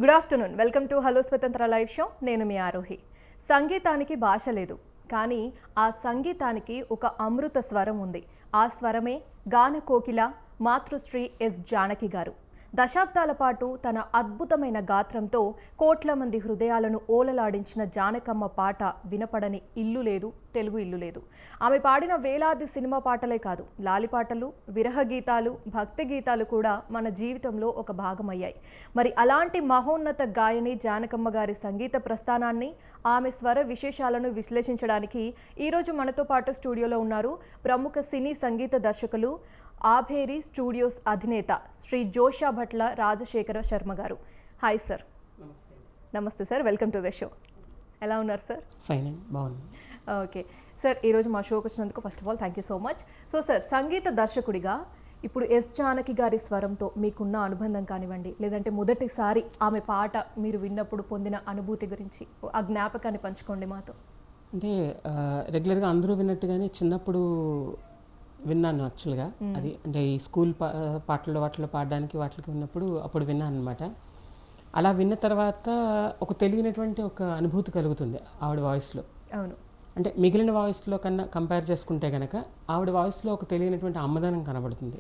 Good afternoon. Welcome to hello స్వతంత్ర live show. నేను మీ ఆరోహి. సంగీతానికి భాష లేదు, కానీ ఆ సంగీతానికి ఒక అమృత స్వరం ఉంది. ఆ స్వరమే గాన కోకిల మాతృశ్రీ ఎస్ జానకి గారు. దశాబ్దాల పాటు తన అద్భుతమైన గాత్రంతో కోట్ల మంది హృదయాలను ఓలలాడించిన జానకమ్మ పాట వినపడని ఇల్లు లేదు, తెలుగు ఇల్లు లేదు. ఆమె పాడిన వేలాది సినిమా పాటలే కాదు, లాలి పాటలు, విరహ గీతాలు, భక్తి గీతాలు కూడా మన జీవితంలో ఒక భాగమయ్యాయి. మరి అలాంటి మహోన్నత గాయని జానకమ్మ గారి సంగీత ప్రస్థానాన్ని, ఆమె స్వర విశేషాలను విశ్లేషించడానికి ఈరోజు మనతో పాటు స్టూడియోలో ఉన్నారు ప్రముఖ సినీ సంగీత దర్శకులు, ఆభేరి స్టూడియోస్ అధినేత శ్రీ జోషా భట్ల రాజశేఖర శర్మ గారు. Hi sir. నమస్తే sir, welcome to the show. ఎలా ఉన్నారు సార్? ఫైన్, బాగుంది. ఓకే సార్, ఈరోజు మా షోకి వచ్చినందుకు first of all thank you so much. So sir, సంగీత దర్శకుడిగా ఇప్పుడు ఎస్ జానకి గారి స్వరంతో మీకున్న అనుబంధం కానివ్వండి, లేదంటే మొదటిసారి ఆమె పాట మీరు విన్నప్పుడు పొందిన అనుభూతి గురించి ఆ జ్ఞాపకాన్ని పంచుకోండి మాతో. అంటే రెగ్యులర్గా అందరూ విన్నట్టుగానే చిన్నప్పుడు విన్నాను యాక్చువల్గా. అది అంటే ఈ స్కూల్ పాటలు వాటిలో పాడడానికి వాటికి విన్నప్పుడు అప్పుడు విన్నాను అనమాట. అలా విన్న తర్వాత ఒక తెలియనటువంటి ఒక అనుభూతి కలుగుతుంది ఆవిడ వాయిస్లో. అవును, అంటే మిగిలిన వాయిస్లో కన్నా కంపేర్ చేసుకుంటే కనుక ఆవిడ వాయిస్లో ఒక తెలియనటువంటి అమ్మదనం కనబడుతుంది.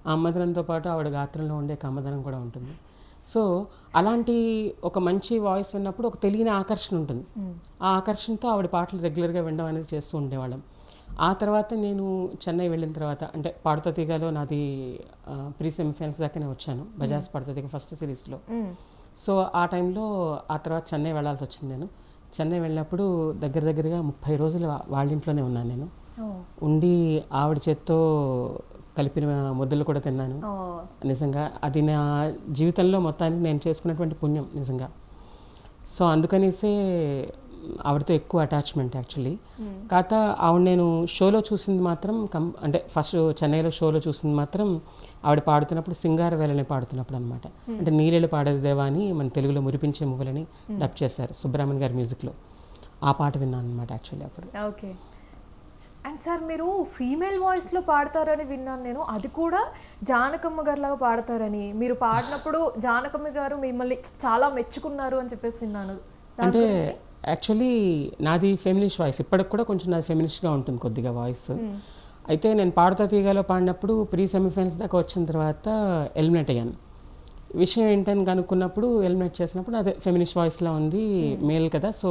ఆ అమ్మదనంతో పాటు ఆవిడ గాత్రంలో ఉండే కమ్మదనం కూడా ఉంటుంది. సో అలాంటి ఒక మంచి వాయిస్ విన్నప్పుడు ఒక తెలియని ఆకర్షణ ఉంటుంది. ఆ ఆకర్షణతో ఆవిడ పాటలు రెగ్యులర్గా వినడం అనేది చేస్తూ ఉండేవాళ్ళం. ఆ తర్వాత నేను చెన్నై వెళ్ళిన తర్వాత, అంటే పాడుతా తీగలో నాది ప్రీ సెమీఫైనల్స్ దాకానే వచ్చాను, బజాజ్ పాడుతా తీగ ఫస్ట్ సిరీస్లో. సో ఆ టైంలో ఆ తర్వాత చెన్నై వెళ్ళాల్సి వచ్చింది. నేను చెన్నై వెళ్ళినప్పుడు దగ్గరగా 30 రోజులు వాళ్ళ ఇంట్లోనే ఉన్నాను. నేను ఉండి ఆవిడ చేత్తో కలిపిన ముద్దలు కూడా తిన్నాను. నిజంగా అది నా జీవితంలో మొత్తానికి నేను చేసుకున్నటువంటి పుణ్యం నిజంగా. సో అందుకనేసే ఆవిడతో ఎక్కువ అటాచ్మెంట్ యాక్చువల్లీ. కాకపోతే ఆవిడ నేను షోలో చూసింది మాత్రం అంటే ఫస్ట్ చెన్నైలో షోలో చూసింది మాత్రం ఆవిడ పాడుతున్నప్పుడు సింగార వేలని పాడుతున్నప్పుడు అనమాట. అంటే నీళ్ళు పాడేది దేవా అని మన తెలుగులో మురిపించే మువ్వలని డబ్ చేశారు సుబ్రహ్మణ్యం గారి మ్యూజిక్లో. ఆ పాట విన్నాను అనమాట యాక్చువల్లీ అప్పుడు. ఓకే. అండ్ సార్, మీరు ఫీమేల్ వాయిస్లో పాడతారని విన్నాను నేను, అది కూడా జానకమ్మ గారిలాగా పాడతారని. మీరు పాడినప్పుడు జానకమ్మ గారు మిమ్మల్ని చాలా మెచ్చుకున్నారు అని చెప్పేసి విన్నాను. అంటే యాక్చువల్లీ నాది ఫెమినిష్ వాయిస్, ఇప్పటికి కూడా కొంచెం నాది ఫెమినిష్గా ఉంటుంది కొద్దిగా వాయిస్. అయితే నేను పాడుతా తీగలో పాడినప్పుడు ప్రీ సెమీఫైనల్స్ దాకా వచ్చిన తర్వాత ఎలిమినేట్ అయ్యాను. విషయం ఏంటని కనుక్కున్నప్పుడు ఎలిమినేట్ చేసినప్పుడు అదే ఫెమినిష్ వాయిస్లో ఉంది, మేల్ కదా, సో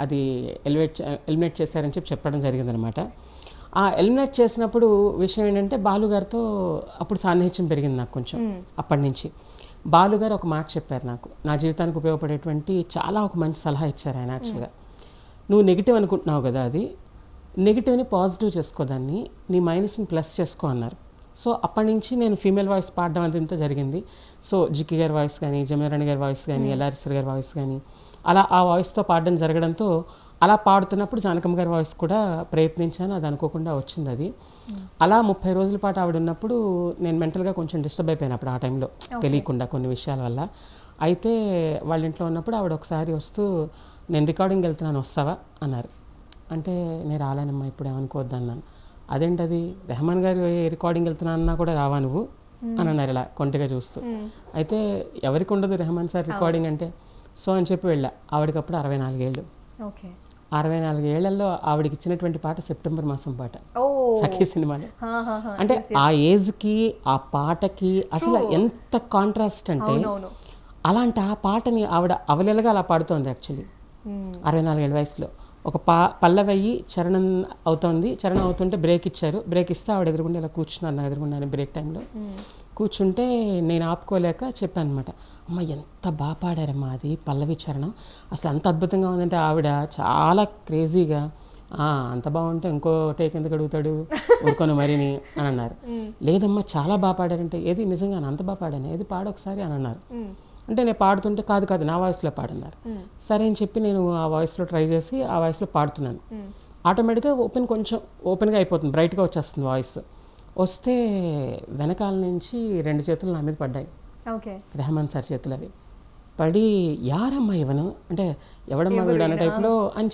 అది ఎలిమినేట్ చేశారని చెప్పడం జరిగిందనమాట. ఆ ఎలిమినేట్ చేసినప్పుడు విషయం ఏంటంటే బాలుగారితో అప్పుడు సాన్నిహిత్యం పెరిగింది నాకు కొంచెం. అప్పటి నుంచి బాలుగారు ఒక మాట చెప్పారు నాకు, నా జీవితానికి ఉపయోగపడేటువంటి చాలా ఒక మంచి సలహా ఇచ్చారు ఆయన. యాక్చువల్గా నువ్వు నెగిటివ్ అనుకుంటున్నావు కదా, అది నెగిటివ్ని పాజిటివ్ చేసుకోదాన్ని, నీ మైనస్ని ప్లస్ చేసుకో అన్నారు. సో అప్పటి నుంచి నేను ఫీమేల్ వాయిస్ పాడడం అంతా జరిగింది. సో జిక్కి గారి వాయిస్ కానీ, జమునారాణి గారి వాయిస్ కానీ, ఎల్ఆర్ఎస్ఆర్ గారి వాయిస్ కానీ, అలా ఆ వాయిస్తో పాడడం జరగడంతో అలా పాడుతున్నప్పుడు జానకమ్మ గారి వాయిస్ కూడా ప్రయత్నించాను, అది అనుకోకుండా వచ్చింది అది. అలా 30 రోజుల పాటు ఆవిడ ఉన్నప్పుడు నేను మెంటల్గా కొంచెం డిస్టర్బ్ అయిపోయాను అప్పుడు ఆ టైంలో, తెలియకుండా కొన్ని విషయాల వల్ల. అయితే వాళ్ళ ఇంట్లో ఉన్నప్పుడు ఆవిడ ఒకసారి వస్తూ, నేను రికార్డింగ్కి వెళ్తున్నాను వస్తావా అన్నారు. అంటే నేను రాలేనమ్మా ఇప్పుడు ఏమనుకోవద్దు అన్నాను. అదేంటది, రెహమాన్ గారు రికార్డింగ్ వెళ్తున్నానన్నా కూడా రావా నువ్వు అని అన్నారు ఇలా కొంటగా చూస్తూ. అయితే ఎవరికి ఉండదు రెహమాన్ సార్ రికార్డింగ్ అంటే, సో అని చెప్పి వెళ్ళా. ఆవిడకప్పుడు 64 ఏళ్ళు. 64 ఏళ్లలో ఆవిడకి ఇచ్చినటువంటి పాట సెప్టెంబర్ మాసం పాట, సఖీ సినిమాలో. అంటే ఆ ఏజ్కి ఆ పాటకి అసలు ఎంత కాంట్రాస్ట్ అంటే, అలాంటి ఆ పాటని ఆవిడ అవలీలగా అలా పాడుతోంది యాక్చువల్లీ 64 ఏళ్ళ వయసులో. ఒక పల్లవయ్యి చరణం అవుతోంది, చరణం అవుతుంటే బ్రేక్ ఇచ్చారు, బ్రేక్ ఇస్తే ఆవిడ ఎదురుగుండా ఇలా కూర్చున్నారు, నా ఎదురుగుండానే బ్రేక్ టైంలో కూర్చుంటే నేను ఆపుకోలేక చెప్పాను అనమాట, అమ్మ ఎంత బాగా పాడారమ్మా అది పల్లవి చరణం, అసలు అంత అద్భుతంగా ఉందంటే ఆవిడ చాలా క్రేజీగా అంత బాగుంటే ఇంకో టేక్ ఎందుకు అడుగుతాడు ఊరుకొని మరిని అని అన్నారు. లేదమ్మా చాలా బాగా పాడారంటే, ఏది నిజంగా అంత బాగా పాడాను, ఏది పాడొకసారి అని అన్నారు. అంటే నేను పాడుతుంటే కాదు నా వాయిస్లో పాడన్నారు. సరే అని చెప్పి నేను ఆ వాయిస్లో ట్రై చేసి ఆ వాయిస్లో పాడుతున్నాను. ఆటోమేటిక్గా కొంచెం ఓపెన్గా అయిపోతుంది, బ్రైట్గా వచ్చేస్తుంది వాయిస్. వస్తే వెనకాల నుంచి 2 చేతులు నా మీద పడ్డాయి, రెహమాన్ సార్ చేతులు. అవి పడి యారమ్మా ఇవను అంటే ఎవడమ్మా వీడు అన్న టైప్లో అని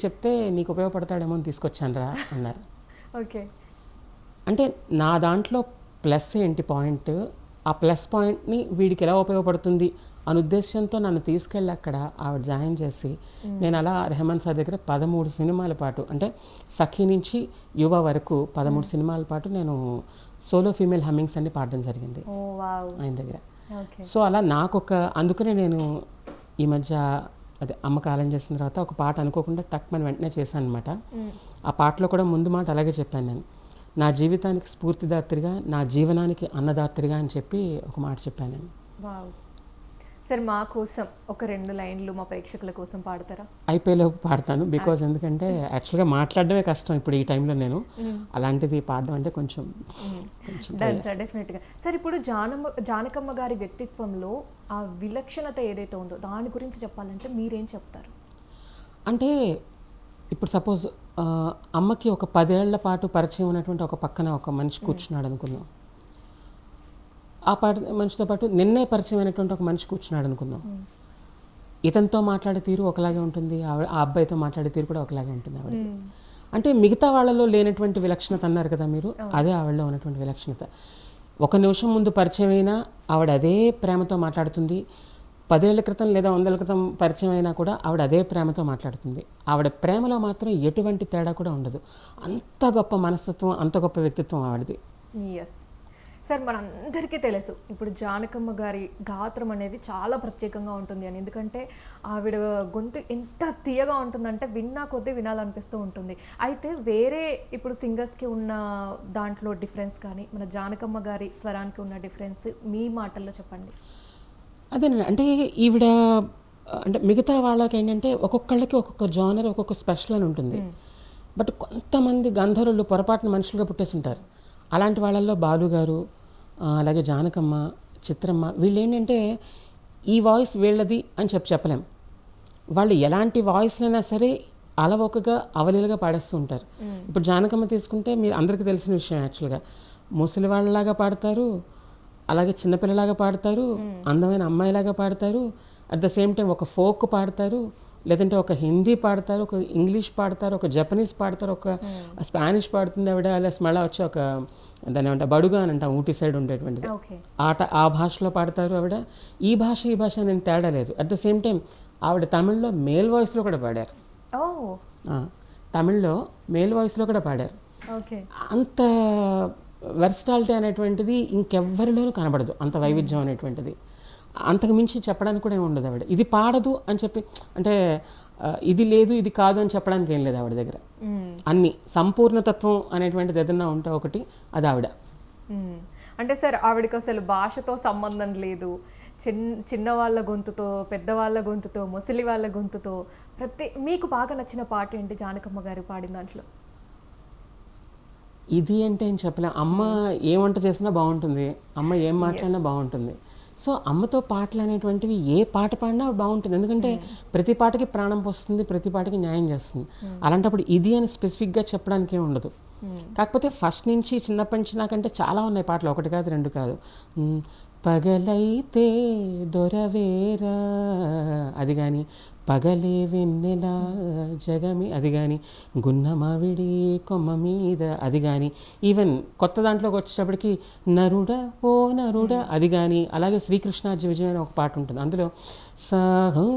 చెప్తే నీకు ఉపయోగపడతాడేమో అని తీసుకొచ్చాను రా అన్నారు. అంటే నా దాంట్లో ప్లస్ ఏంటి పాయింట్, ఆ ప్లస్ పాయింట్ని వీడికి ఎలా ఉపయోగపడుతుంది అనే ఉద్దేశంతో నన్ను తీసుకెళ్ళి అక్కడ ఆవిడ జాయిన్ చేసి నేను అలా రెహమాన్ సార్ దగ్గర 13 సినిమాల పాటు, అంటే సఖీ నుంచి యువ వరకు 13 సినిమాల పాటు నేను సోలో ఫీమేల్ హమ్మింగ్స్ అన్ని పాడడం జరిగింది ఓ వావ్. ఆయన దగ్గర. ఓకే. సో అలా అందుకనే నేను ఈ మధ్య అదే అమ్మ కాలం చేసిన తర్వాత ఒక పాట అనుకోకుండా టక్ మన వెంటనే చేశాను అనమాట. ఆ పాటలో కూడా ముందు మాట అలాగే చెప్పాను నేను, నా జీవితానికి స్ఫూర్తిదాత్రిగా, నా జీవనానికి అన్నదాత్రిగా అని చెప్పి ఒక మాట చెప్పాను నేను. వావ్. సరే మా కోసం ఒక 2 లైన్లు మా ప్రేక్షకుల కోసం పాడతారా? అయిపోయేలోపు పాడతాను, బికాజ్ ఎందుకంటే యాక్చువల్గా మాట్లాడడమే కష్టం ఇప్పుడు ఈ టైంలో నేను, అలాంటిది పాడడం అంటే కొంచెం డన్ సార్, డెఫినెట్గా. సార్ ఇప్పుడు జానకమ్మ గారి వ్యక్తిత్వంలో ఆ విలక్షణత ఏదైతే ఉందో దాని గురించి చెప్పాలంటే మీరేం చెప్తారు? అంటే ఇప్పుడు సపోజ్ అమ్మకి ఒక 10 ఏళ్ల పాటు పరిచయం ఉన్నటువంటి ఒక పక్కన ఒక మనిషి కూర్చున్నాడు అనుకుందాం. ఆ మనిషితో పాటు నిన్నే పరిచయం అయినటువంటి ఒక మనిషి కూర్చున్నాడు అనుకుందాం. ఇతనితో మాట్లాడే తీరు ఒకలాగే ఉంటుంది, ఆ అబ్బాయితో మాట్లాడే తీరు కూడా ఒకలాగే ఉంటుంది ఆవిడకి. అంటే మిగతా వాళ్ళలో లేనటువంటి విలక్షణత అన్నారు కదా మీరు, అదే ఆవిడలో ఉన్నటువంటి విలక్షణత. 1 నిమిషం ముందు పరిచయం అయినా ఆవిడ అదే ప్రేమతో మాట్లాడుతుంది. 10 ఏళ్ల క్రితం లేదా 100 ఏళ్ల క్రితం పరిచయం అయినా కూడా ఆవిడ అదే ప్రేమతో మాట్లాడుతుంది. ఆవిడ ప్రేమలో మాత్రం ఎటువంటి తేడా కూడా ఉండదు. అంత గొప్ప మనస్తత్వం, అంత గొప్ప వ్యక్తిత్వం ఆవిడది. ఎస్ సార్, మనందరికీ తెలుసు ఇప్పుడు జానకమ్మ గారి గాత్రం అనేది చాలా ప్రత్యేకంగా ఉంటుంది అని. ఎందుకంటే ఆవిడ గొంతు ఎంత తీయగా ఉంటుందంటే విన్నా కొద్దీ వినాలనిపిస్తూ ఉంటుంది. అయితే వేరే ఇప్పుడు సింగర్స్కి ఉన్న దాంట్లో డిఫరెన్స్ కానీ మన జానకమ్మ గారి స్వరానికి ఉన్న డిఫరెన్స్ మీ మాటల్లో చెప్పండి. అదేనండి, అంటే ఈవిడ అంటే మిగతా వాళ్ళకి ఏంటంటే ఒక్కొక్కళ్ళకి ఒక్కొక్క జానర్, ఒక్కొక్క స్పెషల్ అని ఉంటుంది. బట్ కొంతమంది గంధర్వులు పొరపాటున మనుషులుగా పుట్టేసి ఉంటారు. అలాంటి వాళ్ళల్లో బాలు గారు, అలాగే జానకమ్మ, చిత్రమ్మ, వీళ్ళు ఏంటంటే ఈ వాయిస్ వీళ్ళది అని చెప్పలేం. వాళ్ళు ఎలాంటి వాయిస్నైనా సరే అలవోకగా అవలీలుగా పాడేస్తూ ఉంటారు. ఇప్పుడు జానకమ్మ తీసుకుంటే మీరు అందరికీ తెలిసిన విషయం, యాక్చువల్గా ముసలి వాళ్ళలాగా పాడతారు, అలాగే చిన్నపిల్లలాగా పాడతారు, అందమైన అమ్మాయిలాగా పాడతారు, అట్ ద సేమ్ టైం ఒక ఫోక్ పాడతారు, లేదంటే ఒక హిందీ పాడతారు, ఒక ఇంగ్లీష్ పాడతారు, ఒక జపనీస్ పాడతారు, ఒక స్పానిష్ పాడుతుంది ఆవిడ, అలా మళ్ళీ వచ్చి ఒక దాని ఏమంటే బడుగా అని అంటాం ఊటీ సైడ్ ఉండేటువంటిది, ఆ భాషలో పాడతారు ఆవిడ. ఈ భాష నేను తేడా లేదు. అట్ ద సేమ్ టైం ఆవిడ తమిళ్లో మేల్ వాయిస్లో కూడా పాడారు. తమిళ్లో మేల్ వాయిస్లో కూడా పాడారు. అంత వెర్సటాలిటీ అనేటువంటిది ఇంకెవ్వరిలోనూ కనబడదు, అంత వైవిధ్యం అనేటువంటిది. అంతకు మించి చెప్పడానికి కూడా ఏమి ఉండదు ఆవిడ. ఇది పాడదు అని చెప్పి, అంటే ఇది లేదు ఇది కాదు అని చెప్పడానికి ఏం లేదు ఆవిడ దగ్గర. అన్ని సంపూర్ణతత్వం అనేటువంటిది ఏదన్నా ఉంటే ఒకటి అది ఆవిడ. అంటే సార్ ఆవిడకి అసలు భాషతో సంబంధం లేదు, చిన్న వాళ్ళ గొంతుతో, పెద్దవాళ్ళ గొంతుతో, ముసలి వాళ్ళ గొంతుతో మీకు బాగా నచ్చిన పాట ఏంటి జానకమ్మ గారు పాడిన దాంట్లో? ఇది అంటే ఏం చెప్పలేం. అమ్మ ఏ వంట చేసినా బాగుంటుంది, అమ్మ ఏం మాట్లాడినా బాగుంటుంది. సో అమ్మతో పాటలు అనేటువంటివి ఏ పాట పాడినా బాగుంటుంది, ఎందుకంటే ప్రతి పాటకి ప్రాణం పోస్తుంది, ప్రతి పాటకి న్యాయం చేస్తుంది. అలాంటప్పుడు ఇది అని స్పెసిఫిక్గా చెప్పడానికి ఏమి ఉండదు. కాకపోతే ఫస్ట్ నుంచి చిన్నప్పటి నుంచి నాకంటే చాలా ఉన్నాయి పాటలు, 1 కాదు 2 కాదు. పగలైతే దొరవేరా అది కానీ, పగలే వెన్నెల జగమి అది కానీ, గున్న మావిడి కొమ్మ మీద అది కానీ, ఈవెన్ కొత్త దాంట్లోకి వచ్చేటప్పటికి నరుడ ఓ నరుడ అది కానీ, అలాగే శ్రీకృష్ణార్జున విజయం అని ఒక పాట ఉంటుంది, అందులో సాహో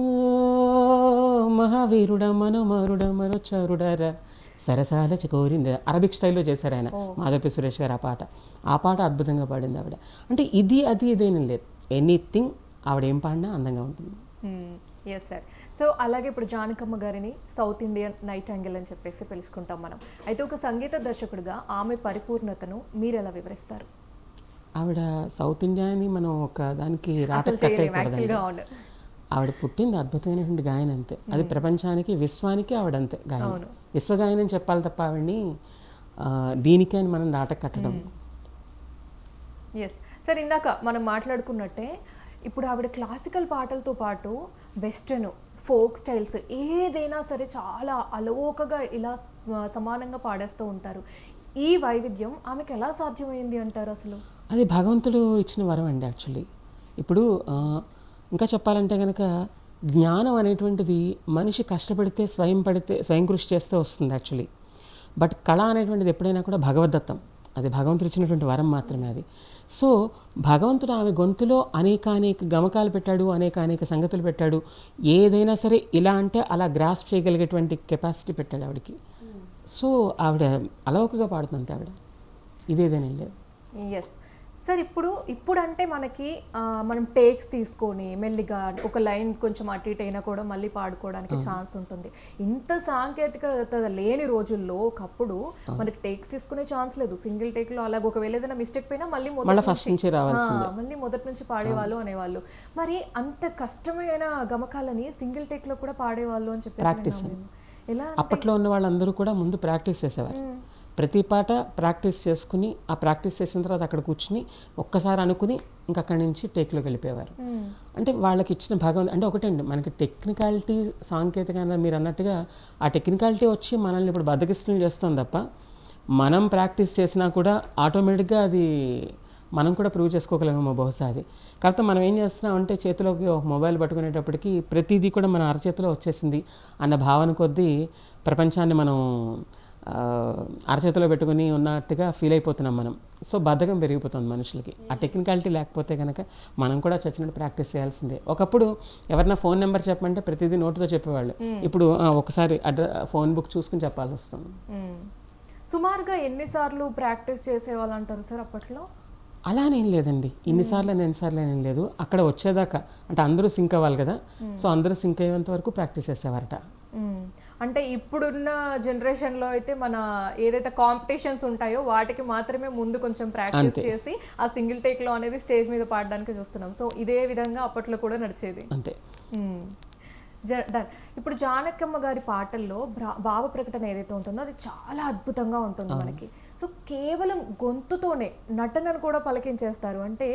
మహావీరుడ మనోమరుడ మరోచారుడర సరసాల కోరింది అరబిక్ స్టైల్లో చేశారు ఆయన, మాధవపి సురేష్ గారు. ఆ పాట అద్భుతంగా పాడింది ఆవిడ. అంటే ఇది అది ఇదేం లేదు, ఎనీథింగ్ ఆవిడ ఏం పాడినా అందంగా ఉంటుంది. Yes sir. సో అలాగే ఇప్పుడు జానకమ్మ గారిని సౌత్ ఇండియన్ నైట్ యాంగిల్ అని చెప్పేసి పిలుచుకుంటాం మనం. అయితే ఒక సంగీత దర్శకుడిగా ఆమె పరిపూర్ణతను మీరు ఎలా వివరిస్తారు? ఆవిడ సౌత్ ఇండియా అని మనం ఒక దానికి రాటకూడదు. ఆవిడ పుట్టింది అద్భుతమైనటువంటి గాయన అంతే, అది ప్రపంచానికి విశ్వానికి ఆవిడ అంతే గాయన, విశ్వగాయన అని చెప్పాలి తప్ప ఆవిడని దీనికే అని మనం నాటక కట్టడం. ఎస్ సార్, ఇందాక మనం మాట్లాడుకున్నట్టే ఇప్పుడు ఆవిడ క్లాసికల్ పాటలతో పాటు వెస్టర్న్, ఫోక్ స్టైల్స్ ఏదైనా సరే చాలా అలవోకగా ఇలా సమానంగా పాడేస్తూ ఉంటారు. ఈ వైవిధ్యం ఆమెకు ఎలా సాధ్యమైంది అంటారు అసలు? అది భగవంతుడు ఇచ్చిన వరం అండి యాక్చువల్లీ. ఇప్పుడు ఇంకా చెప్పాలంటే కనుక జ్ఞానం అనేటువంటిది మనిషి కష్టపడితే స్వయం కృషి చేస్తే వస్తుంది యాక్చువల్లీ. బట్ కళ అనేటువంటిది ఎప్పుడైనా కూడా భగవద్దత్తం, అది భగవంతుడు ఇచ్చినటువంటి వరం మాత్రమే అది. సో భగవంతుడు ఆమె గొంతులో అనేక గమకాలు పెట్టాడు, అనేక సంగతులు పెట్టాడు. ఏదైనా సరే ఇలా అంటే అలా గ్రాస్ప్ చేయగలిగేటువంటి కెపాసిటీ పెట్టాడు ఆవిడకి. సో ఆవిడ అలవకగా పాడుతుంది ఆవిడ, ఇదేదేనే లేదు. Yes sir. ఇప్పుడంటే మనకి మనం టేక్స్ తీసుకొని మెల్లిగా ఒక లైన్ కొంచెం అటు ఇటు అయినా కూడా మళ్ళీ పాడుకోవడానికి ఛాన్స్ ఉంటుంది. ఇంత సాంకేతికత లేని రోజుల్లో ఒకప్పుడు మనకి టేక్స్ తీసుకునే ఛాన్స్ లేదు. సింగిల్ టేక్ లో అలాగే ఒకవేళ ఏదైనా మిస్టేక్ పోయినా మళ్ళీ ఫస్ట్ నుంచి రావాల్సిందే, మళ్ళీ మొదటి నుంచి పాడేవాళ్ళు అనేవాళ్ళు. మరి అంత కష్టమైన గమకాలని సింగిల్ టేక్ లో కూడా పాడేవాళ్ళు అని చెప్పి ప్రాక్టీస్. ఎలా అప్పట్లో ఉన్న వాళ్ళందరూ కూడా ముందు ప్రాక్టీస్ చేసేవారు. ప్రతి పాట ప్రాక్టీస్ చేసుకుని ఆ ప్రాక్టీస్ చేసిన తర్వాత అక్కడ కూర్చుని ఒక్కసారి అనుకుని ఇంక అక్కడి నుంచి టేక్లోకి వెళ్ళిపోయేవారు. అంటే వాళ్ళకి ఇచ్చిన భాగం అంటే ఒకటండి, మనకి టెక్నికాలిటీ సాంకేతికంగా మీరు అన్నట్టుగా ఆ టెక్నికాలిటీ వచ్చి మనల్ని ఇప్పుడు బద్దకిస్తులు చేస్తాం తప్ప, మనం ప్రాక్టీస్ చేసినా కూడా ఆటోమేటిక్గా అది మనం కూడా ప్రూవ్ చేసుకోగలమేమో బహుశా. అది కాకపోతే మనం ఏం చేస్తున్నాం అంటే చేతిలోకి ఒక మొబైల్ పట్టుకునేటప్పటికి ప్రతిదీ కూడా మన అరచేతిలో వచ్చేసింది అన్న భావన కొద్దీ ప్రపంచాన్ని మనం అరచేతిలో పెట్టుకుని ఉన్నట్టుగా ఫీల్ అయిపోతున్నాం మనం. సో బద్ధకం పెరిగిపోతుంది మనుషులకి. ఆ టెక్నికాలిటీ లేకపోతే కనుక మనం కూడా చచ్చినట్టు ప్రాక్టీస్ చేయాల్సిందే. ఒకప్పుడు ఎవరైనా ఫోన్ నెంబర్ చెప్పమంటే ప్రతిదీ నోటుతో చెప్పేవాళ్ళు. ఇప్పుడు ఒకసారి ఫోన్ బుక్ చూసుకుని చెప్పాల్సి వస్తుంది. సుమారుగా ఎన్నిసార్లు ప్రాక్టీస్ చేసేవాళ్ళు అంటారు సార్ అప్పట్లో? అలానేం లేదండి, ఎన్నిసార్లు ఏం లేదు. అక్కడ వచ్చేదాకా అంటే అందరూ సింక్ అవ్వాలి కదా, సో అందరూ సింక్ అయ్యేంత వరకు ప్రాక్టీస్ చేసేవారట. అంటే ఇప్పుడున్న జనరేషన్లో అయితే మన ఏదైతే కాంపిటీషన్స్ ఉంటాయో వాటికి మాత్రమే ముందు కొంచెం ప్రాక్టీస్ చేసి ఆ సింగిల్ టేక్లో అనేది స్టేజ్ మీద పాడడానికి చూస్తున్నాం. సో ఇదే విధంగా అప్పట్లో కూడా నడిచేది. అంతే. ఇప్పుడు జానకమ్మ గారి పాటల్లో భావ ప్రకటన ఏదైతే ఉంటుందో అది చాలా అద్భుతంగా ఉంటుంది మనకి. సో కేవలం గొంతుతోనే నటనను కూడా పలికించేస్తారు. అంటే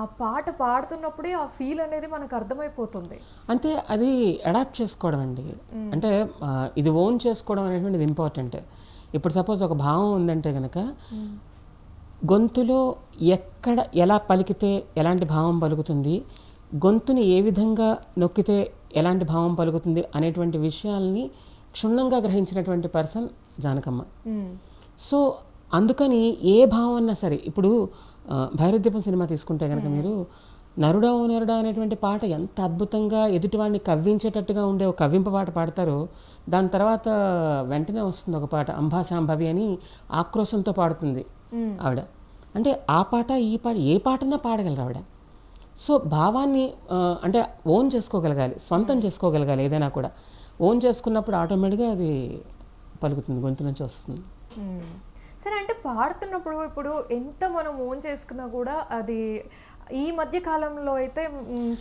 ఆ పాట పాడుతున్నప్పుడే ఆ ఫీల్ అనేది మనకు అర్థమైపోతుంది. అంతే, అది అడాప్ట్ చేసుకోవడం అండి. అంటే ఇది ఓన్ చేసుకోవడం అనేటువంటిది ఇంపార్టెంట్. ఇప్పుడు సపోజ్ ఒక భావం ఉందంటే కనుక గొంతులో ఎక్కడ ఎలా పలికితే ఎలాంటి భావం పలుకుతుంది, గొంతుని ఏ విధంగా నొక్కితే ఎలాంటి భావం పలుకుతుంది అనేటువంటి విషయాల్ని క్షుణ్ణంగా గ్రహించినటువంటి పర్సన్ జానకమ్మ. సో అందుకని ఏ భావం అన్నా సరే, ఇప్పుడు భైరవదీపం సినిమా తీసుకుంటే కనుక మీరు నరుడా ఓ నరుడా అనేటువంటి పాట ఎంత అద్భుతంగా ఎదుటివాడిని కవ్వించేటట్టుగా ఉండే ఒక కవ్వింప పాట పాడతారో, దాని తర్వాత వెంటనే వస్తుంది ఒక పాట అంబాశాంభవి అని ఆక్రోశంతో పాడుతుంది ఆవిడ. అంటే ఆ పాట ఈ పాట ఏ పాటన్నా పాడగలరు ఆవిడ. సో భావాన్ని అంటే ఓన్ చేసుకోగలగాలి, స్వంతం చేసుకోగలగాలి. ఏదైనా కూడా ఓన్ చేసుకున్నప్పుడు ఆటోమేటిక్గా అది పలుకుతుంది, గొంతు నుంచి వస్తుంది. సరే, అంటే పాడుతున్నప్పుడు ఇప్పుడు ఎంత మనం ఓన్ చేసుకున్నా కూడా అది ఈ మధ్య కాలంలో అయితే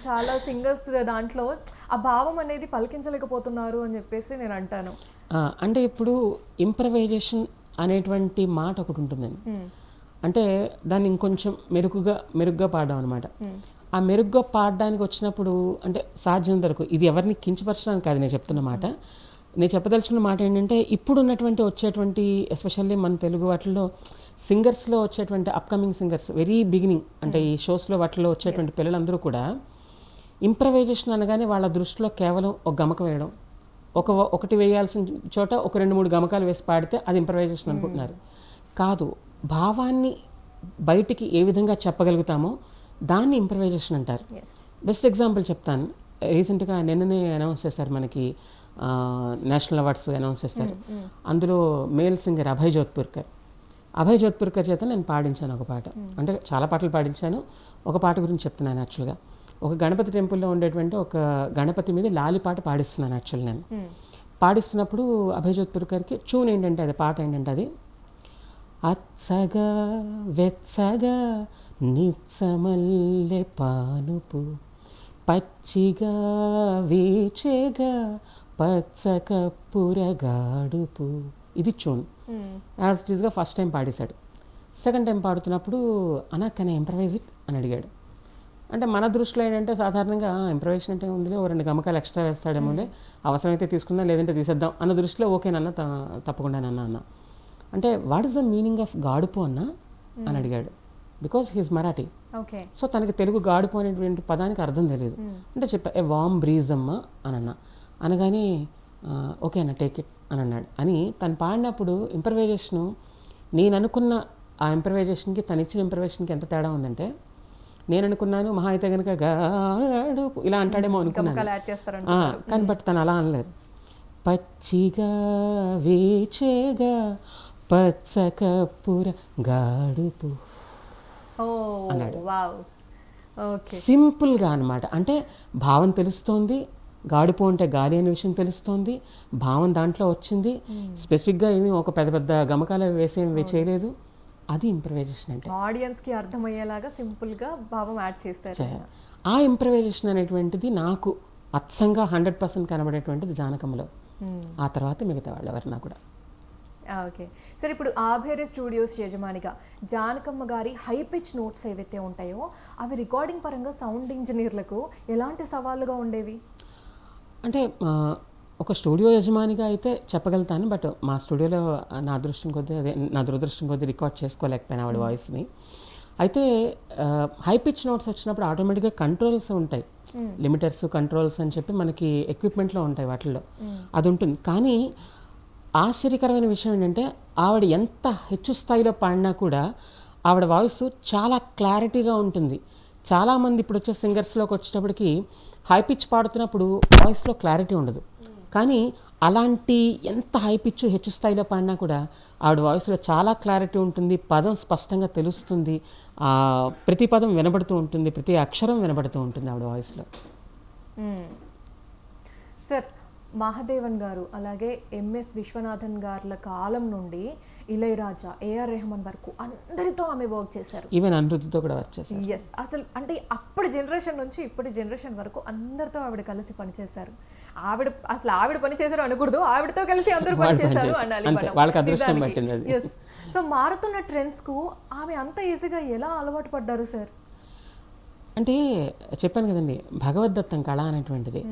చాలా సింగర్స్ దాంట్లో ఆ భావం అనేది పలికించలేకపోతున్నారు అని చెప్పేసి నేను అంటాను. అంటే ఇప్పుడు ఇంప్రవైజేషన్ అనేటువంటి మాట ఒకటి ఉంటుందండి. అంటే దాన్ని ఇంకొంచెం మెరుగ్గా పాడడం అనమాట. ఆ మెరుగ్గా పాడడానికి వచ్చినప్పుడు అంటే సాధ్యం వరకు, ఇది ఎవరిని కించపరచడానికి కాదు నేను చెప్తున్న మాట. నేను చెప్పదలుచుకున్న మాట ఏంటంటే ఇప్పుడు ఉన్నటువంటి వచ్చేటువంటి ఎస్పెషల్లీ మన తెలుగు వాటిల్లో సింగర్స్లో వచ్చేటువంటి అప్కమింగ్ సింగర్స్ వెరీ బిగినింగ్ అంటే ఈ షోస్లో వాటిలో వచ్చేటువంటి పిల్లలందరూ కూడా ఇంప్రవైజేషన్ అనగానే వాళ్ళ దృష్టిలో కేవలం ఒక గమకం వేయడం, ఒకటి వేయాల్సిన చోట ఒక 2-3 గమకాలు వేసి పాడితే అది ఇంప్రవైజేషన్ అనుకుంటున్నారు. కాదు, భావాన్ని బయటికి ఏ విధంగా చెప్పగలుగుతామో దాన్ని ఇంప్రవైజేషన్ అంటారు. బెస్ట్ ఎగ్జాంపుల్ చెప్తాను. రీసెంట్గా నిన్ననే అనౌన్స్ చేశారు, మనకి నేషనల్ అవార్డ్స్ అనౌన్స్ చేశారు. అందులో మేల్ సింగర్ అభయ్ జోధ్పూర్కర్ చేత నేను పాడించాను ఒక పాట. అంటే చాలా పాటలు పాడించాను, ఒక పాట గురించి చెప్తున్నాను. యాక్చువల్గా ఒక గణపతి టెంపుల్లో ఉండేటువంటి ఒక గణపతి మీద లాలి పాట పాడిస్తున్నాను. యాక్చువల్ నేను పాడిస్తున్నప్పుడు అభయ్ జోధ్పూర్కర్కి ట్యూన్ ఏంటంటే అది పాట ఏంటంటే అది అచ్చగా వెచ్చగా నిచ్చమల్లె పానుపు పచ్చిగా వీచేగా పచ్చకప్పురగాడుపు, ఇది ట్యూన్. యాజ్ ఇట్ ఈస్గా ఫస్ట్ టైం పాడేశాడు. సెకండ్ టైం పాడుతున్నప్పుడు అన్నా కెన్ ఐ ఇంప్రవైజ్ ఇట్ అని అడిగాడు. అంటే మన దృష్టిలో ఏంటంటే సాధారణంగా ఇంప్రవైజేషన్ అంటే ఉందిలే, 2 గమకాలు ఎక్స్ట్రా వేస్తాడేమోలే, అవసరమైతే తీసుకుందాం లేదంటే తీసేద్దాం అన్న దృష్టిలో ఓకేనన్నా తప్పకుండా అన్న. అంటే what is the meaning of గాడుపు అన్నా అని అడిగాడు. Because he's Marathi. సో తనకి తెలుగు గాడుపు అనేటువంటి పదానికి అర్థం తెలియదు. అంటే చెప్పా ఏ వామ్ బ్రీజ్ అమ్మ అని అన్నా. అనగానే ఓకే అన్న టేక్ ఇట్ అని అన్నాడు. అని తను పాడినప్పుడు ఇంప్రవైజేషను నేను అనుకున్న ఆ ఇంప్రవైజేషన్కి తను ఇచ్చిన ఇంప్రవైజేషన్కి ఎంత తేడా ఉందంటే, నేను అనుకున్నాను మహా అయితే కనుక గాడు ఇలా అంటాడేమో అనుకున్నాను. గమకాలు యాడ్ చేస్తారంట. కానీ బట్ తను అలా అనలేదు. పచ్చిగా వేచేగా పచ్చకప్పుర గాడుపు ఓ వావ్. ఓకే. సింపుల్గా అనమాట. అంటే భావం తెలుస్తోంది, గాడుపు అంటే గాలి అనే విషయం తెలుస్తోంది, భావం దాంట్లో వచ్చింది. స్పెసిఫిక్గా ఏమీ ఒక పెద్ద పెద్ద గమకాలు వేసేవి చేయలేదు. అది ఇంప్రవైజేషన్ అంటే. ఆడియన్స్ కి అర్థమయ్యేలాగా సింపుల్ గా భావం యాడ్ చేస్తారు. ఆ ఇంప్రవైజేషన్ అనేటువంటిది నాకు అచ్చంగా 100% కనబడేటువంటిది జానకమ్మలో. ఆ తర్వాత మిగతా వాళ్ళు ఎవరన్నా కూడా. ఓకే. సరే, ఇప్పుడు ఆభేరి స్టూడియోస్ యజమానిగా జానకమ్మ గారి హై పిచ్ నోట్స్ ఏవైతే ఉంటాయో అవి రికార్డింగ్ పరంగా సౌండ్ ఇంజనీర్లకు ఎలాంటి సవాళ్ళుగా ఉండేవి? అంటే ఒక స్టూడియో యజమానిగా అయితే చెప్పగలుగుతాను. బట్ మా స్టూడియోలో నా దురదృష్టం కొద్దీ రికార్డ్ చేసుకోలేకపోయినా ఆవిడ వాయిస్ని. అయితే హై పిచ్ నోట్స్ వచ్చినప్పుడు ఆటోమేటిక్గా కంట్రోల్స్ ఉంటాయి, లిమిటర్స్ కంట్రోల్స్ అని చెప్పి మనకి ఎక్విప్మెంట్లో ఉంటాయి, వాటిల్లో అది ఉంటుంది. కానీ ఆశ్చర్యకరమైన విషయం ఏంటంటే ఆవిడ ఎంత హెచ్చు స్థాయిలో పాడినా కూడా ఆవిడ వాయిస్ చాలా క్లారిటీగా ఉంటుంది. చాలామంది ఇప్పుడు వచ్చే సింగర్స్లోకి వచ్చేటప్పటికి హై పిచ్ పాడుతున్నప్పుడు వాయిస్లో క్లారిటీ ఉండదు. కానీ అలాంటి ఎంత హై పిచ్ హెచ్చు స్థాయిలో పాడినా కూడా ఆవిడ వాయిస్లో చాలా క్లారిటీ ఉంటుంది, పదం స్పష్టంగా తెలుస్తుంది, ప్రతి పదం వినబడుతూ ఉంటుంది, ప్రతి అక్షరం వినబడుతూ ఉంటుంది ఆవిడ వాయిస్లో. సార్, మహాదేవన్ గారు అలాగే ఎంఎస్ విశ్వనాథన్ గారుల కాలం నుండి ఇళయరాజా, ఏఆర్ రెహమాన్ వరకు అందరితో ఆమె వర్క్ చేశారు. ఈవెన్ అనిరుద్ధితో కూడా వర్క్ చేశారు. ఎస్, అసలు అంటే అప్పటి జనరేషన్ నుంచి ఇప్పటి జనరేషన్ వరకు అందరితో ఆవిడ కలిసి పనిచేశారు. ఆవిడ పని చేశారు అనకూడదు, ఆవిడతో కలిసి అందరూ పని చేశారు అనాలి. వాళ్ళకి అదృష్టం పట్టింది అది. ఎస్. సో మారుతున్న ట్రెండ్స్ కు ఆమె అంత ఈజీగా ఎలా అలవాటు పడ్డారు సార్? అంటే చెప్పాను కదండి, భగవద్దత్తం కళ అనేటువంటిది.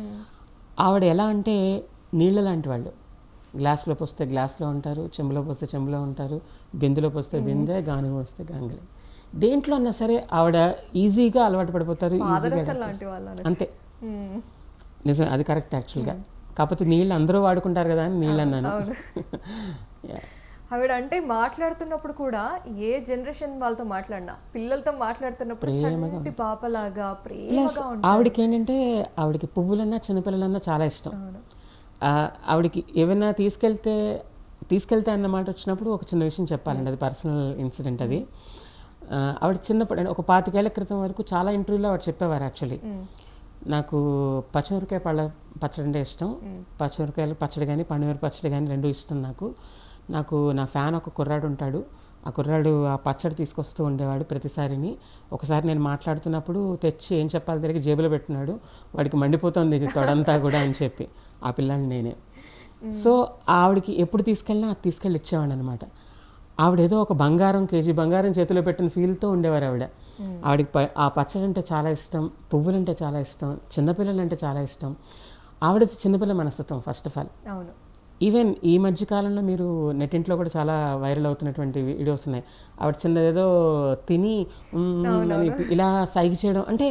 ఆవిడ ఎలా అంటే నీళ్ళ లాంటి వాళ్ళు. గ్లాస్లో పోస్తే గ్లాస్లో ఉంటారు, చెంబులో పోస్తే చెంబులో ఉంటారు, బిందెలో పోస్తే బిందె, గానుగ పోస్తే గాంగలి. దేంట్లో అన్నా సరే ఆవిడ ఈజీగా అలవాటు పడిపోతారు. అంతే, నిజం, అది కరెక్ట్ యాక్చువల్గా. కాకపోతే నీళ్ళు అందరూ వాడుకుంటారు కదా అని నీళ్ళు అన్నాను. ఆవిడ అంటే మాట్లాడుతున్నప్పుడు కూడా ఏ జనరేషన్ వాళ్ళతో మాట్లాడినా, పిల్లలతో మాట్లాడుతున్నప్పుడు పాపలాగా ప్రేమగా ఉంటారు. ఆవిడకి ఏంటంటే ఆవిడకి పువ్వులన్నా చిన్నపిల్లలన్నా చాలా ఇష్టం. ఆవిడకి ఏమైనా తీసుకెళ్తే అన్నమాట వచ్చినప్పుడు ఒక చిన్న విషయం చెప్పాలండి, అది పర్సనల్ ఇన్సిడెంట్. అది ఆవిడ చిన్నప్పుడు ఒక 25 ఏళ్ల క్రితం వరకు చాలా ఇంటర్వ్యూలో ఆవిడ చెప్పేవారు, యాక్చువల్లీ నాకు పచ్చిమిరపకాయ పచ్చడి అంటే ఇష్టం, పచ్చిమిరపకాయలు పచ్చడి కానీ పండుమిరప పచ్చడి కానీ రెండు ఇష్టం. నాకు నా ఫ్యాన్ ఒక కుర్రాడు ఉంటాడు, ఆ కుర్రాడు ఆ పచ్చడి తీసుకొస్తూ ఉండేవాడు ప్రతిసారిని. ఒకసారి నేను మాట్లాడుతున్నప్పుడు తెచ్చి ఏం చెప్పాలి తిరిగి జేబులో పెట్టున్నాడు, వాడికి మండిపోతుంది తొడంతా కూడా అని చెప్పి, ఆ పిల్లాడిని నేనే. సో ఆవిడకి ఎప్పుడు తీసుకెళ్ళినా అది తీసుకెళ్ళి ఇచ్చేవాడు అనమాట. ఆవిడ ఏదో ఒక కేజీ బంగారం చేతిలో పెట్టిన ఫీల్తో ఉండేవారు ఆవిడ. ఆవిడకి ఆ పచ్చడి అంటే చాలా ఇష్టం, పువ్వులంటే చాలా ఇష్టం, చిన్నపిల్లలంటే చాలా ఇష్టం. ఆవిడ చిన్నపిల్ల మనస్తత్వం ఫస్ట్ ఆఫ్ ఆల్. అవును. ఈవెన్ ఈ మధ్యకాలంలో మీరు నెట్టింట్లో కూడా చాలా వైరల్ అవుతున్నటువంటి వీడియోస్ ఉన్నాయి. ఆవిడ చిన్నదేదో తిని ఇలా సైగ చేయడం, అంటే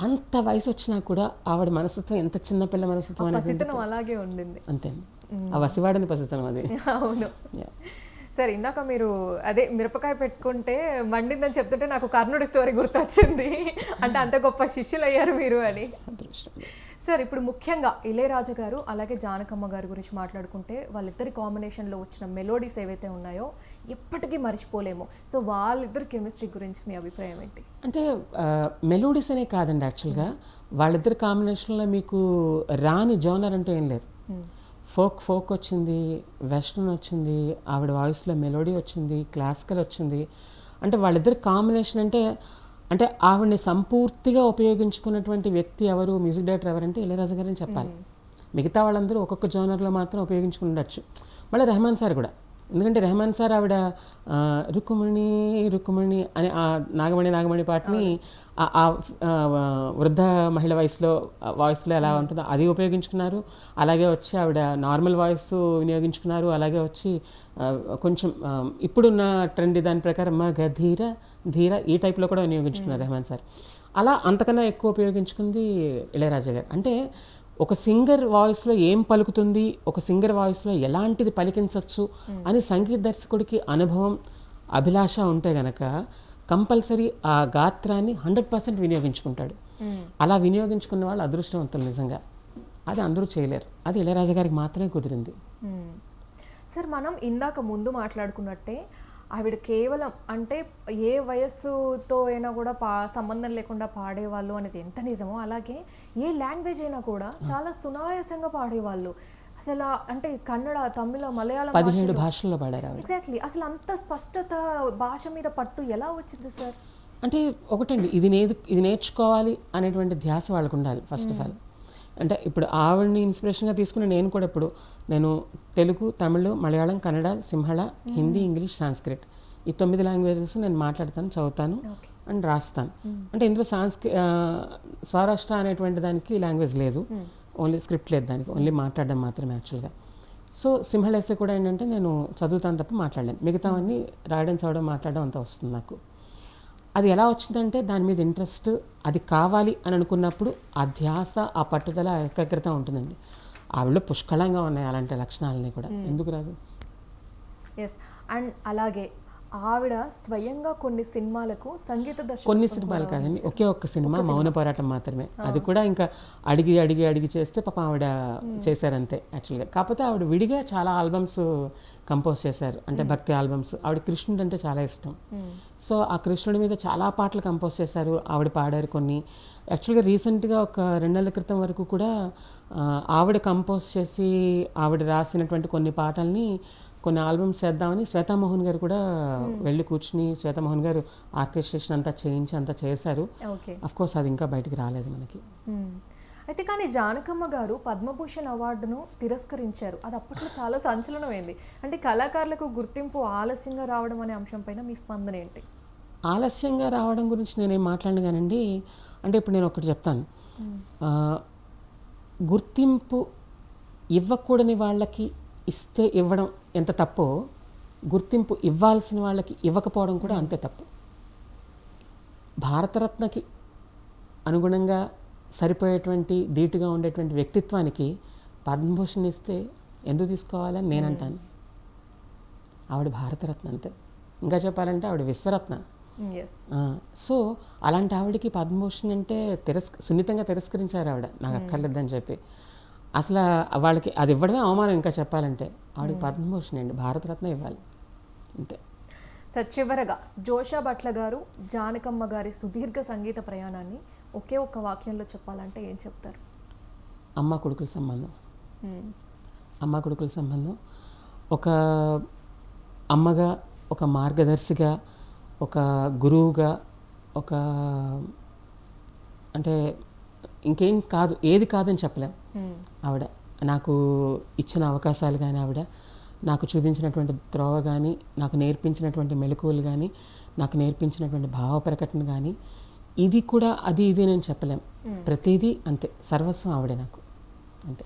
అంత వయసు వచ్చినా కూడా ఆవిడ మనస్తత్వం ఎంత చిన్నపిల్ల మనస్తత్వం అనేది అలాగే ఉండింది. అంతే, ఆ వసివాడని పసితనం అది. అవును. సరే, ఇందాక మీరు అదే మిరపకాయ పెట్టుకుంటే మండిందని చెప్తుంటే నాకు కర్ణుడి స్టోరీ గుర్తొచ్చింది. అంటే అంత గొప్ప శిష్యులు అయ్యారు మీరు అని. సార్, ఇప్పుడు ముఖ్యంగా ఇళయరాజా గారు అలాగే జానకమ్మ గారి గురించి మాట్లాడుకుంటే వాళ్ళిద్దరి కాంబినేషన్లో వచ్చిన మెలోడీస్ ఏవైతే ఉన్నాయో ఎప్పటికీ మర్చిపోలేము. సో వాళ్ళిద్దరి కెమిస్ట్రీ గురించి మీ అభిప్రాయం ఏంటి? అంటే మెలోడీస్ అనే కాదండి, యాక్చువల్గా వాళ్ళిద్దరి కాంబినేషన్లో మీకు రాని జోనర్ అంటూ ఏం లేదు. ఫోక్ వచ్చింది, వెస్ట్రన్ వచ్చింది, ఆవిడ వాయిస్లో మెలోడీ వచ్చింది, క్లాసికల్ వచ్చింది. అంటే వాళ్ళిద్దరి కాంబినేషన్ అంటే ఆవిడని సంపూర్తిగా ఉపయోగించుకున్నటువంటి వ్యక్తి ఎవరు, మ్యూజిక్ డైరెక్టర్ ఎవరంటే ఇళయరాజా గారని చెప్పాలి. మిగతా వాళ్ళందరూ ఒక్కొక్క జోనర్లో మాత్రం ఉపయోగించుకుని ఉండొచ్చు. మళ్ళీ రెహమాన్ సార్ కూడా, ఎందుకంటే రెహమాన్ సార్ ఆవిడ రుక్కుమణి అని ఆ నాగమణి పాటని ఆ వృద్ధ మహిళ వాయిస్లో ఎలా ఉంటుందో అది ఉపయోగించుకున్నారు. అలాగే వచ్చి ఆవిడ నార్మల్ వాయిస్ వినియోగించుకున్నారు. అలాగే వచ్చి కొంచెం ఇప్పుడున్న ట్రెండ్ దాని ప్రకారం ధీర ఈ టైప్లో కూడా వినియోగించుకున్నారు రెహమాన్ సార్. అలా అంతకన్నా ఎక్కువ ఉపయోగించుకుంది ఇళయరాజా గారు. అంటే ఒక సింగర్ వాయిస్లో ఏం పలుకుతుంది, ఒక సింగర్ వాయిస్లో ఎలాంటిది పలికించవచ్చు అని సంగీత దర్శకుడికి అనుభవం, అభిలాష ఉంటే గనక కంపల్సరీ ఆ గాత్రాన్ని 100% వినియోగించుకుంటాడు. అలా వినియోగించుకున్న వాళ్ళు అదృష్టవంతులు నిజంగా. అది అందరూ చేయలేరు. అది ఇళయరాజా గారికి మాత్రమే కుదిరింది. సార్, మనం ఇందాక ముందు మాట్లాడుకున్నట్టే ఆవిడ కేవలం అంటే ఏ వయస్సుతో అయినా కూడా సంబంధం లేకుండా పాడేవాళ్ళు అనేది ఎంత నిజమో, అలాగే ఏ లాంగ్వేజ్ అయినా కూడా చాలా సునాయాసంగా పాడేవాళ్ళు. అసలు అంటే కన్నడ, తమిళ, మలయాళం 17 భాషల్లో పాడారు ఆవిడ. ఎగ్జాక్ట్లీ. అసలు అంత స్పష్టత, భాష మీద పట్టు ఎలా వచ్చింది సార్? అంటే ఒకటండి, ఇది నేర్చుకోవాలి అనేటువంటి ధ్యాస వాళ్ళకు ఉండాలి ఫస్ట్ ఆఫ్ ఆల్. అంటే ఇప్పుడు ఆవిడని ఇన్స్పిరేషన్గా తీసుకుని నేను కూడా ఇప్పుడు నేను తెలుగు, తమిళ్, మలయాళం, కన్నడ, సింహళ, హిందీ, ఇంగ్లీష్, సాంస్క్రిట్ ఈ 9 లాంగ్వేజెస్ నేను మాట్లాడతాను, చదువుతాను అండ్ రాస్తాను. అంటే ఇందులో స్వరాష్ట్ర అనేటువంటి దానికి లాంగ్వేజ్ లేదు, ఓన్లీ స్క్రిప్ట్ లేదు దానికి, ఓన్లీ మాట్లాడడం మాత్రమే యాక్చువల్గా. సో సింహళ ఎస్సే కూడా ఏంటంటే నేను చదువుతాను తప్ప మాట్లాడలేను, మిగతావన్నీ రాయడం, చదవడం, మాట్లాడడం అంతా వస్తుంది నాకు. అది ఎలా వచ్చిందంటే దాని మీద ఇంట్రెస్ట్, అది కావాలి అని అనుకున్నప్పుడు ఆ ధ్యాస, ఆ పట్టుదల, ఆ ఏకాగ్రత ఉంటుందండి. ఆవిడలో పుష్కలంగా ఉన్నాయి అలాంటి లక్షణాలని కూడా, ఎందుకు రాదు? ఎస్. అండ్ అలాగే ఆవిడ స్వయంగా కొన్ని సినిమాలకు సంగీత దర్శకత్వం, కొన్ని సినిమాలు కాదండి, ఒకే ఒక్క సినిమా మౌన పోరాటం మాత్రమే. అది కూడా ఇంకా అడిగి చేస్తే పాప ఆవిడ చేశారంతే యాక్చువల్గా. కాకపోతే ఆవిడ విడిగా చాలా ఆల్బమ్స్ కంపోజ్ చేశారు, అంటే భక్తి ఆల్బమ్స్. ఆవిడ కృష్ణుడు అంటే చాలా ఇష్టం. సో ఆ కృష్ణుడి మీద చాలా పాటలు కంపోజ్ చేశారు, ఆవిడ పాడారు కొన్ని. యాక్చువల్గా రీసెంట్గా ఒక 2 నెలల క్రితం వరకు కూడా ఆవిడ కంపోజ్ చేసి ఆవిడ రాసినటువంటి కొన్ని పాటల్ని కొన్ని ఆల్బమ్స్ చేద్దామని శ్వేతామోహన్ గారు కూడా వెళ్ళి కూర్చుని, శ్వేతామోహన్ గారు ఆర్కెస్ట్రేషన్ అంతా చేయించి అంతా చేశారు. అఫ్కోర్స్ అది ఇంకా బయటికి రాలేదు మనకి. అయితే కానీ జానకమ్మ గారు పద్మభూషణ్ అవార్డును తిరస్కరించారు. అది అప్పట్లో చాలా సంచలనమైంది. అంటే కళాకారులకు గుర్తింపు ఆలస్యంగా రావడం అనే అంశం పైన మీ స్పందన ఏంటి? ఆలస్యంగా రావడం గురించి నేనేం మాట్లాడను కానండి. అంటే ఇప్పుడు నేను ఒకటి చెప్తాను, గుర్తింపు ఇవ్వకూడని వాళ్ళకి ఇవ్వడం ఎంత తప్పో, గుర్తింపు ఇవ్వాల్సిన వాళ్ళకి ఇవ్వకపోవడం కూడా అంతే తప్పు. భారతరత్నకి అనుగుణంగా సరిపోయేటువంటి ధీటుగా ఉండేటువంటి వ్యక్తిత్వానికి పద్మభూషణ్ ఇస్తే ఎందుకు తీసుకోవాలని నేను అంటాను. ఆవిడ భారతరత్న అంతే, ఇంకా చెప్పాలంటే ఆవిడ విశ్వరత్న. సో అలాంటి ఆవిడకి పద్మభూషణ్ అంటే సున్నితంగా తిరస్కరించారు ఆవిడ, నాకు అక్కర్లేదని చెప్పి. అసలు వాళ్ళకి అది ఇవ్వడమే అవమానం. ఇంకా చెప్పాలంటే ఆవిడకి పద్మభూషణ్ అండి, భారతరత్న ఇవ్వాలి అంతే. సార్, చివరగా జోషా భట్ల గారు, జానకమ్మ గారి సుదీర్ఘ సంగీత ప్రయాణాన్ని ఒకే ఒక్క వాక్యంలో చెప్పాలంటే ఏం చెప్తారు? అమ్మ కొడుకుల సంబంధం. అమ్మ కొడుకుల సంబంధం ఒక అమ్మగా, ఒక మార్గదర్శిగా, ఒక గురువుగా, ఒక అంటే ఇంకేం కాదు, ఏది కాదని చెప్పలేం. ఆవిడ నాకు ఇచ్చిన అవకాశాలు కానీ, ఆవిడ నాకు చూపించినటువంటి త్రోవ కానీ, నాకు నేర్పించినటువంటి మెలకువలు కానీ, నాకు నేర్పించినటువంటి భావ ప్రకటన కానీ, ఇది కూడా అది ఇది నేను చెప్పలేం. ప్రతిదీ అంతే, సర్వస్వం ఆవిడే నాకు అంతే.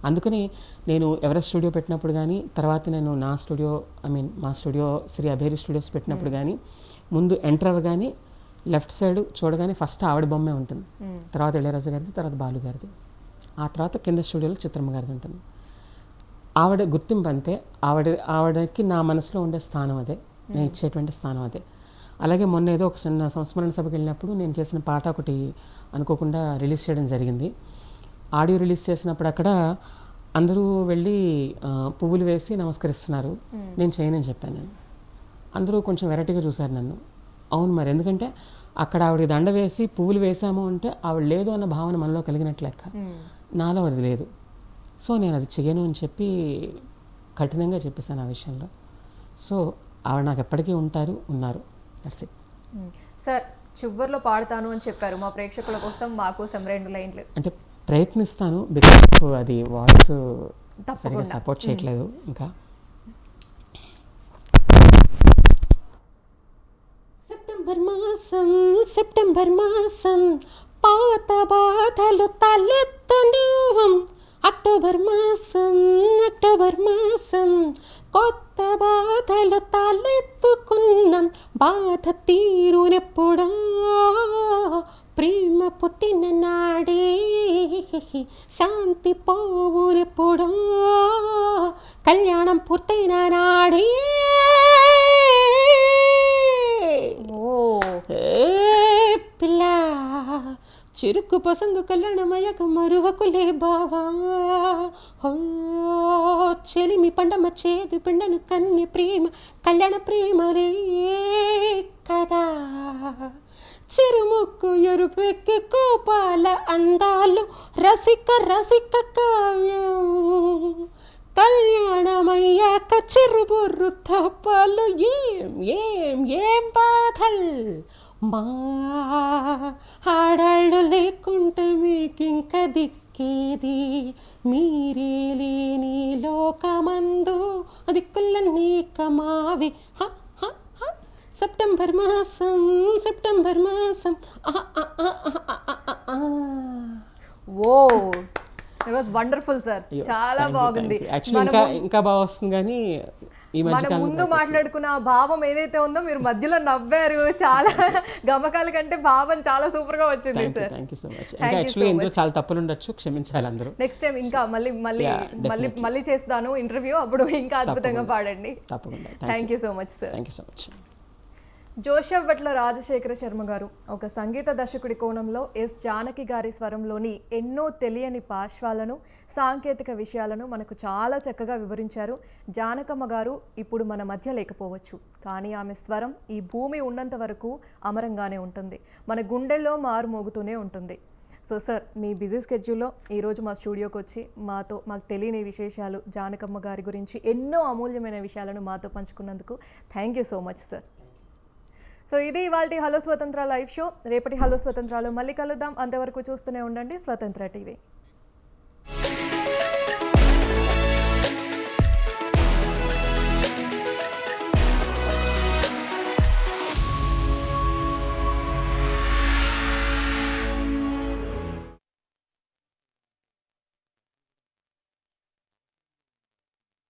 అందుకని నేను ఎవరెస్ట్ స్టూడియో పెట్టినప్పుడు కానీ, తర్వాత నేను నా స్టూడియో మా స్టూడియో శ్రీ అభేరి స్టూడియోస్ పెట్టినప్పుడు కానీ, ముందు ఎంటర్ అవ్వగానే లెఫ్ట్ సైడ్ చూడగానే ఫస్ట్ ఆవిడ బొమ్మే ఉంటుంది, తర్వాత ఇళయరాజా గారిది, తర్వాత బాలు గారిది, ఆ తర్వాత కింద స్టూడియోలో చిత్రమ్మ గారిది ఉంటుంది. ఆవిడ గుర్తింపు అంతే. ఆవిడకి నా మనసులో ఉండే స్థానం అదే, నేను ఇచ్చేటువంటి స్థానం అదే. అలాగే మొన్న ఏదో ఒక చిన్న సంస్మరణ సభకి వెళ్ళినప్పుడు నేను చేసిన పాట ఒకటి అనుకోకుండా రిలీజ్ చేయడం జరిగింది. ఆడియో రిలీజ్ చేసినప్పుడు అక్కడ అందరూ వెళ్ళి పువ్వులు వేసి నమస్కరిస్తున్నారు, నేను చేయనని చెప్పాను. నేను అందరూ కొంచెం వెరైటీగా చూశారు నన్ను. అవును మరి, ఎందుకంటే అక్కడ ఆవిడకి దండ వేసి పువ్వులు వేసాము అంటే ఆవిడ లేదు అన్న భావన మనలో కలిగినట్లు లెక్క, నాలో అది లేదు. సో నేను అది చేయను అని చెప్పి కఠినంగా చెప్పేశాను ఆ విషయంలో. సో ఆవిడ నాకు ఎప్పటికీ ఉన్నారు. That's it. సార్, చివర్లో పాడతాను అని చెప్పారు, మా ప్రేక్షకుల కోసం మా కోసం 2 లైన్లు. అంటే ప్రయత్నిస్తాను, బికాజ్ అది వాయిస్ సరిగా సపోర్ట్ చేయట్లేదు ఇంకా. సెప్టెంబర్ మాసం పాత బాధలు తలెత్తనివ్వం, అక్టోబర్ మాసం కొత్త బాధలు తలెత్తుకున్నాం, బాధ తీరునెప్పుడా ప్రేమ పుట్టిన నాడే, శాంతి పోవునెప్పుడా కళ్యాణం పూర్తయిన నాడే. చెరుకు పసందు కళ్యాణమయ్యక మరువకులే బావా హో చెలిమి పండమ చేదు పిండను కన్నె ప్రేమ కళ్యాణ ప్రేమలే కదా చిరుముక్కు ఎరుపెక్కి కోపాల అందాలు రసిక రసిక కావ్యం కళ్యాణమయ్యాక చిరుబుర్రు తప్పాలు ఏం బాధల్ మా ఆడాళ్ళు లేకుంటే మీకింక దిక్కేది మీరే లేని లోకమందు దిక్కులన్నీ కమావి సెప్టెంబర్ మాసం oh it was wonderful sir, చాలా బాగుంది. యాక్చువల్లీ ఇంకా బాగా వస్తుంది కానీ ఈ మధ్య మనం ముందు మాట్లాడుకున్న ఆ భావం ఏదైతే ఉందో మీరు మధ్యలో నవ్వారు, చాలా గమకాల కంటే భావం చాలా సూపర్ గా వచ్చింది sir. Thank you so much. ఇంకా యాక్చువల్లీ ఇందులో చాలా తప్పులు ఉండొచ్చు, క్షమించాలి అందరూ. నెక్స్ట్ టైం ఇంకా మళ్ళీ చేస్తాను ఇంటర్వ్యూ, అప్పుడు ఇంకా అద్భుతంగా పాడండి. తప్పకుండా. Thank you so much sir. Thank you so much. Joseph Bhatla Rajasekhara Sharma గారు ఒక సంగీత దర్శకుడి కోణంలో ఎస్ జానకి గారి స్వరంలోని ఎన్నో తెలియని పార్శ్వాలను, సాంకేతిక విషయాలను మనకు చాలా చక్కగా వివరించారు. జానకమ్మ గారు ఇప్పుడు మన మధ్య లేకపోవచ్చు, కానీ ఆమె స్వరం ఈ భూమి ఉన్నంత వరకు అమరంగానే ఉంటుంది, మన గుండెల్లో మారు మోగుతూనే ఉంటుంది. సో సార్, మీ బిజీ స్కెడ్యూల్లో ఈరోజు మా స్టూడియోకి వచ్చి మాకు తెలియని విశేషాలు, జానకమ్మ గారి గురించి ఎన్నో అమూల్యమైన విషయాలను మాతో పంచుకున్నందుకు thank you so much sir. So ఇది ఇవాల్టి హలో స్వతంత్ర లైవ్ షో. రేపటి హలో స్వతంత్రాలో మళ్ళీ కలుద్దాం. అంతవరకు చూస్తూనే ఉండండి స్వతంత్ర టీవీ.